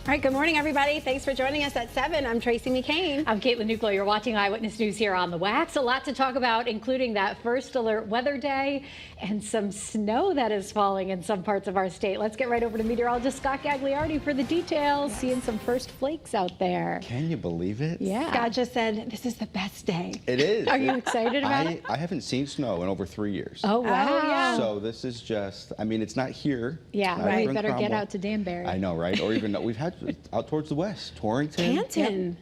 All right, good morning, everybody. Thanks for joining us at 7. I'm Tracey McCain. I'm Caitlin Nuclo. You're watching Eyewitness News here on the Wax. A lot to talk about, including that first alert weather day and some snow that is falling in some parts of our state. Let's get right over to meteorologist Scott Gagliardi for the details. Seeing some first flakes out there. Can you believe it? Yeah. Scott just said this is the best day. It is. Are you excited about it? I haven't seen snow in over 3 years. Oh, wow. Oh, yeah. So this is just, I mean, it's not here. Yeah, Not right. over in Better get Cromwell. out to Danbury. I know, right? Or even, we've had out towards the west, Torrington. Canton.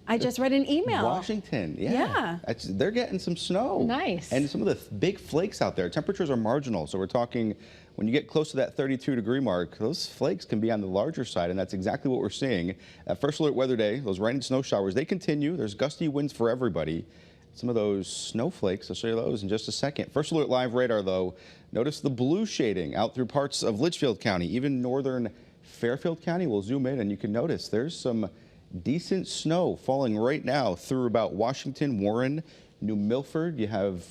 I just read an email. Washington, Yeah. They're getting some snow. Nice. And some of the big flakes out there. Temperatures are marginal, so we're talking when you get close to that 32-degree mark, those flakes can be on the larger side, and that's exactly what we're seeing. At first alert weather day, those rain and snow showers, they continue. There's gusty winds for everybody. Some of those snowflakes, I'll show you those in just a second. First alert live radar, though, notice the blue shading out through parts of Litchfield County, even northern Fairfield County. We'll zoom in and you can notice there's some decent snow falling right now through about Washington, Warren, New Milford. You have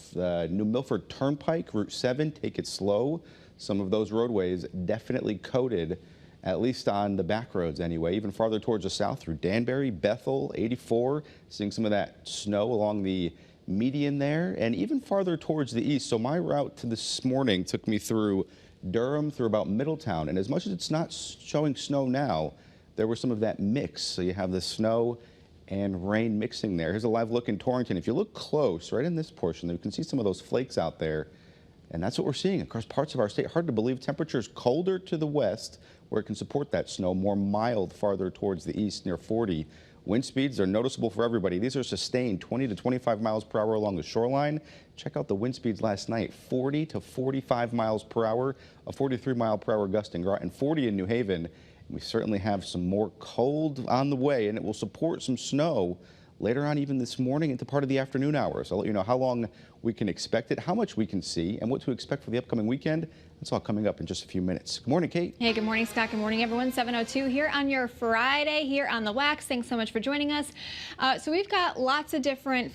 New Milford Turnpike, Route 7, take it slow. Some of those roadways definitely coated, at least on the back roads anyway. Even farther towards the south through Danbury, Bethel, 84, seeing some of that snow along the median there, and even farther towards the east. So my route to this morning took me through Durham, through about Middletown, and as much as it's not showing snow now, there was some of that mix. So you have the snow and rain mixing there. Here's a live look in Torrington. If you look close, right in this portion, you can see some of those flakes out there. And that's what we're seeing across parts of our state. Hard to believe. Temperatures colder to the west, where it can support that snow, more mild farther towards the east, near 40. Wind speeds are noticeable for everybody. These are sustained 20 to 25 miles per hour along the shoreline. Check out the wind speeds last night, 40 to 45 miles per hour, a 43 mile per hour gust in Groton, 40 in New Haven. We certainly have some more cold on the way, and it will support some snow later on, even this morning into part of the afternoon hours. I'll let you know how long we can expect it, how much we can see, and what to expect for the upcoming weekend. That's all coming up in just a few minutes. Good morning, Kate. Hey, good morning, Scott. Good morning, everyone. 7:02 here on your Friday here on the Wax. Thanks so much for joining us. So we've got lots of different,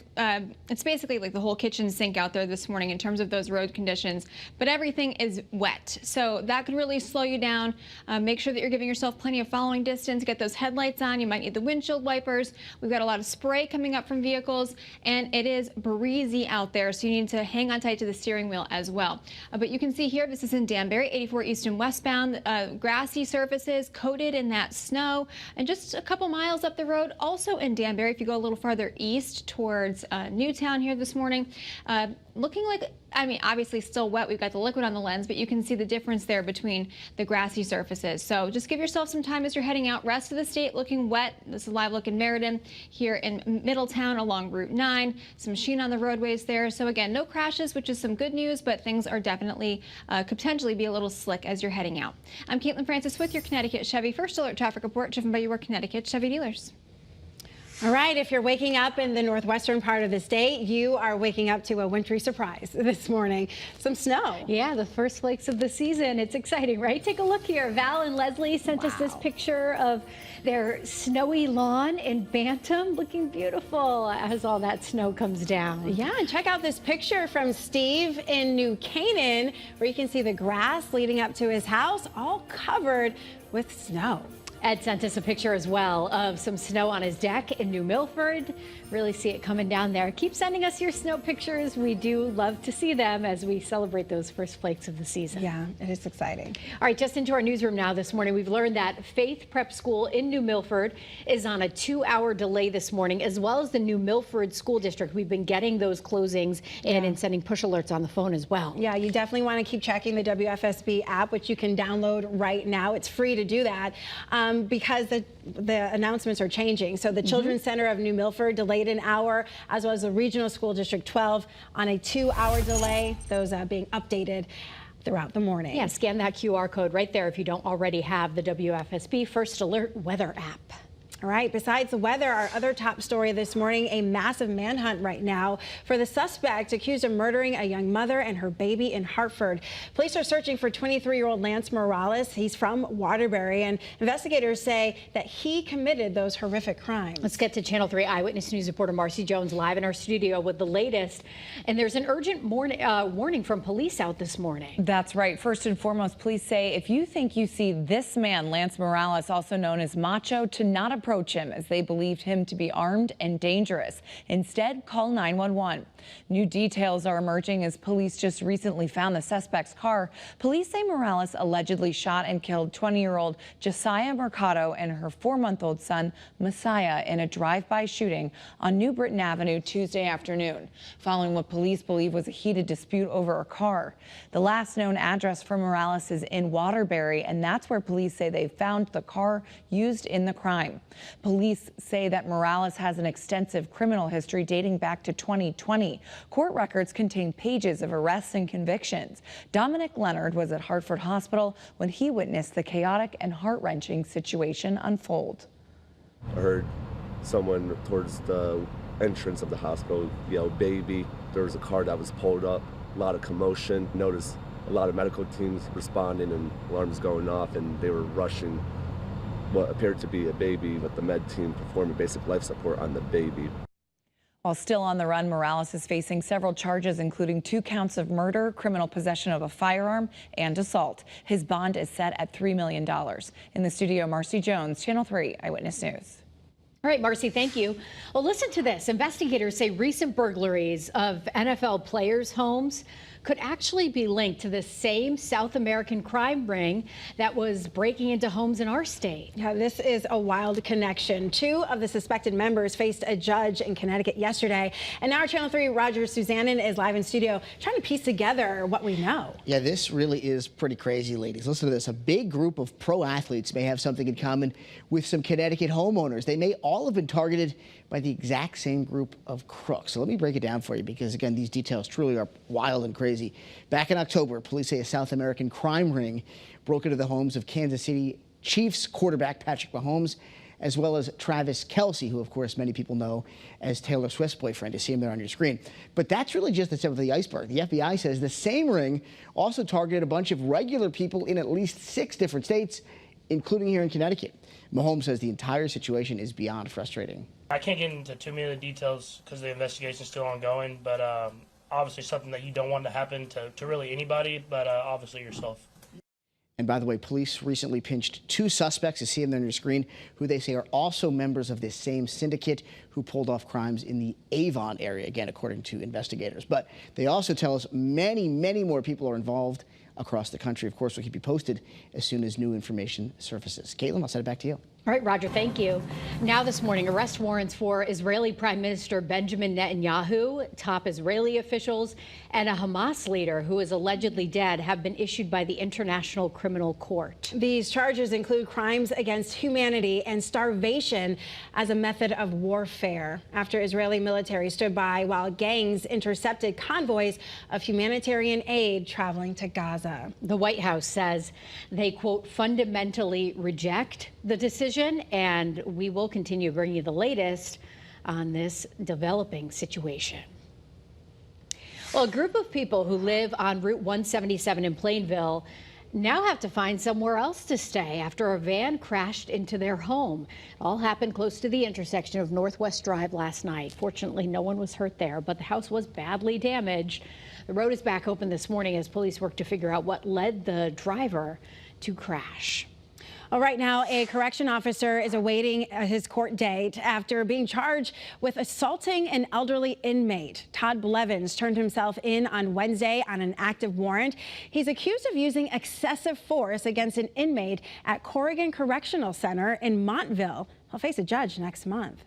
it's basically like the whole kitchen sink out there this morning in terms of those road conditions, but everything is wet. So that could really slow you down. Make sure that you're giving yourself plenty of following distance. Get those headlights on. You might need the windshield wipers. We've got a lot of spray coming up from vehicles, and it is breezy out there, so you need to hang on tight to the steering wheel as well. But you can see here, this is in Danbury, 84 east and westbound, grassy surfaces coated in that snow, and just a couple miles up the road, also in Danbury, if you go a little farther east towards Newtown here this morning, looking like, I mean, obviously still wet. We've got the liquid on the lens, but you can see the difference there between the grassy surfaces. So just give yourself some time as you're heading out. Rest of the state looking wet. This is a live look in Meriden, here in Middletown along Route 9. Some sheen on the roadways there. So again, no crashes, which is some good news, but things are definitely could potentially be a little slick as you're heading out. I'm Caitlin Francis with your Connecticut Chevy First Alert Traffic Report, driven by your Connecticut Chevy dealers. All right, if you're waking up in the northwestern part of the state, you are waking up to a wintry surprise this morning. Some snow. Yeah, the first flakes of the season. It's exciting, right? Take a look here. Val and Leslie sent us this picture of their snowy lawn in Bantam, looking beautiful as all that snow comes down. Yeah, and check out this picture from Steve in New Canaan, where you can see the grass leading up to his house, all covered with snow. Ed sent us a picture as well of some snow on his deck in New Milford. Really see it coming down there. Keep sending us your snow pictures. We do love to see them as we celebrate those first flakes of the season. Yeah, it is exciting. All right, just into our newsroom now this morning. We've learned that Faith Prep School in New Milford is on a 2-hour delay this morning, as well as the New Milford School District. We've been getting those closings in and sending push alerts on the phone as well. Yeah, you definitely want to keep checking the WFSB app, which you can download right now. It's free to do that. Because the announcements are changing. So the Children's Center of New Milford delayed an hour, as well as the Regional School District 12 on a 2-hour delay. Those being updated throughout the morning. Yeah, scan that QR code right there if you don't already have the WFSB First Alert Weather app. All right, besides the weather, our other top story this morning, a massive manhunt right now for the suspect accused of murdering a young mother and her baby in Hartford. Police are searching for 23-year-old Lance Morales. He's from Waterbury, and investigators say that he committed those horrific crimes. Let's get to Channel 3 Eyewitness News reporter Marcy Jones live in our studio with the latest. And there's an urgent warning from police out this morning. That's right. First and foremost, police say if you think you see this man, Lance Morales, also known as Macho, to not approach him, as they believed him to be armed and dangerous. Instead, call 911. New details are emerging as police just recently found the suspect's car. Police say Morales allegedly shot and killed 20-year-old Josiah Mercado and her 4-month-old son, Messiah, in a drive-by shooting on New Britain Avenue Tuesday afternoon, following what police believe was a heated dispute over a car. The last known address for Morales is in Waterbury, and that's where police say they found the car used in the crime. Police say that Morales has an extensive criminal history dating back to 2020. Court records contain pages of arrests and convictions. Dominic Leonard was at Hartford Hospital when he witnessed the chaotic and heart-wrenching situation unfold. I heard someone towards the entrance of the hospital yell, "Baby." There was a car that was pulled up, a lot of commotion. Noticed a lot of medical teams responding and alarms going off, and they were rushing what appeared to be a baby, with the med team performing basic life support on the baby. While still on the run, Morales is facing several charges, including 2 counts of murder, criminal possession of a firearm, and assault. His bond is set at $3 million. In the studio, Marcy Jones, Channel 3 Eyewitness News. All right, Marcy, thank you. Well, listen to this. Investigators say recent burglaries of NFL players' homes could actually be linked to the same South American crime ring that was breaking into homes in our state. Yeah, this is a wild connection. 2 of the suspected members faced a judge in Connecticut yesterday. And now our Channel 3 Roger Suzanen is live in studio trying to piece together what we know. Yeah, this really is pretty crazy, ladies. Listen to this. A big group of pro athletes may have something in common with some Connecticut homeowners. They may all have been targeted by the exact same group of crooks. So let me break it down for you, because again, these details truly are wild and crazy. Back in October, police say a South American crime ring broke into the homes of Kansas City Chiefs quarterback Patrick Mahomes, as well as Travis Kelce, who of course many people know as Taylor Swift's boyfriend. You see him there on your screen. But that's really just the tip of the iceberg. The FBI says the same ring also targeted a bunch of regular people in at least 6 different states, including here in Connecticut. Mahomes says the entire situation is beyond frustrating. I can't get into too many of the details because the investigation is still ongoing, but obviously something that you don't want to happen to really anybody, but obviously yourself. And by the way, police recently pinched 2 suspects, you see them there on your screen, who they say are also members of this same syndicate who pulled off crimes in the Avon area, again, according to investigators. But they also tell us many, many more people are involved across the country. Of course, we'll keep you posted as soon as new information surfaces. Caitlin, I'll send it back to you. All right, Roger, thank you. Now this morning, arrest warrants for Israeli Prime Minister Benjamin Netanyahu, top Israeli officials, and a Hamas leader who is allegedly dead have been issued by the International Criminal Court. These charges include crimes against humanity and starvation as a method of warfare, after Israeli military stood by while gangs intercepted convoys of humanitarian aid traveling to Gaza. The White House says they, quote, fundamentally reject the decision, and we will continue bringing you the latest on this developing situation. Well, a group of people who live on Route 177 in Plainville now have to find somewhere else to stay after a van crashed into their home. It all happened close to the intersection of Northwest Drive last night. Fortunately, no one was hurt there, but the house was badly damaged. The road is back open this morning as police work to figure out what led the driver to crash. Well, right now, a correction officer is awaiting his court date after being charged with assaulting an elderly inmate. Todd Blevins turned himself in on Wednesday on an active warrant. He's accused of using excessive force against an inmate at Corrigan Correctional Center in Montville. He'll face a judge next month.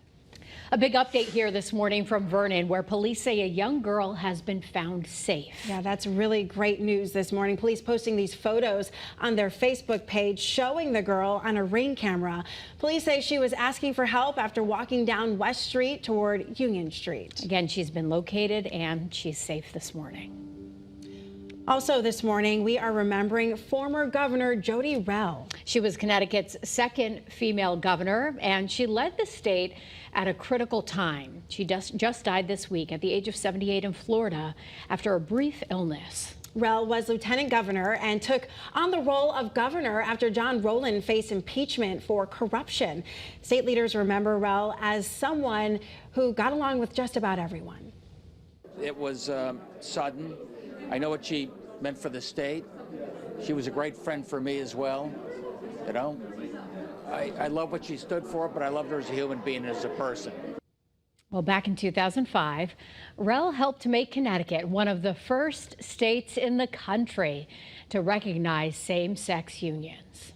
A big update here this morning from Vernon, where police say a young girl has been found safe. Yeah, that's really great news this morning. Police posting these photos on their Facebook page showing the girl on a Ring camera. Police say she was asking for help after walking down West Street toward Union Street. Again, she's been located and she's safe this morning. Also this morning, we are remembering former Governor Jody Rell. She was Connecticut's second female governor, and she led the state at a critical time. She just died this week at the age of 78 in Florida after a brief illness. Rell was lieutenant governor and took on the role of governor after John Rowland faced impeachment for corruption. State leaders remember Rell as someone who got along with just about everyone. It was sudden. I know what she meant for the state. She was a great friend for me as well. You know, I love what she stood for, but I loved her as a human being and as a person. Well, back in 2005, Rell helped to make Connecticut one of the first states in the country to recognize same-sex unions.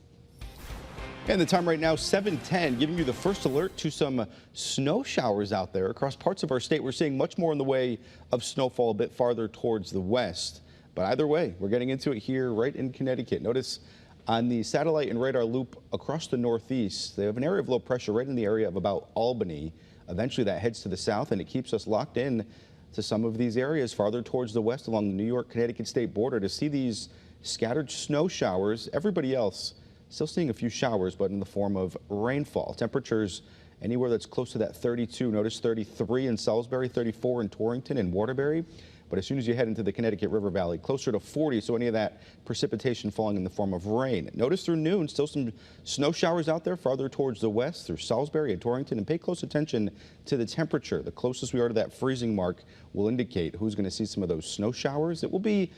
And the time right now, 7:10, giving you the first alert to some snow showers out there across parts of our state. We're seeing much more in the way of snowfall a bit farther towards the west. But either way, we're getting into it here right in Connecticut. Notice on the satellite and radar loop across the northeast, they have an area of low pressure right in the area of about Albany. Eventually that heads to the south, and it keeps us locked in to some of these areas farther towards the west along the New York-Connecticut state border to see these scattered snow showers. Everybody else still seeing a few showers, but in the form of rainfall. Temperatures anywhere that's close to that 32. Notice 33 in Salisbury, 34 in Torrington and Waterbury. But as soon as you head into the Connecticut River Valley, closer to 40, so any of that precipitation falling in the form of rain. Notice through noon, still some snow showers out there farther towards the west through Salisbury and Torrington, and pay close attention to the temperature. The closest we are to that freezing mark will indicate who's going to see some of those snow showers. It will be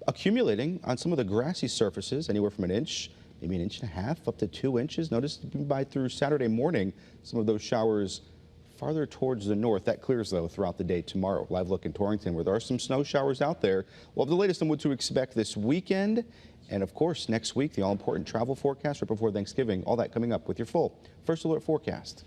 accumulating on some of the grassy surfaces, anywhere from an inch, maybe an inch and a half, up to 2 inches. Notice by through Saturday morning, some of those showers farther towards the north. That clears, though, throughout the day tomorrow. Live look in Torrington, where there are some snow showers out there. We'll have the latest on what to expect this weekend. And, of course, next week, the all-important travel forecast right before Thanksgiving. All that coming up with your full First Alert forecast.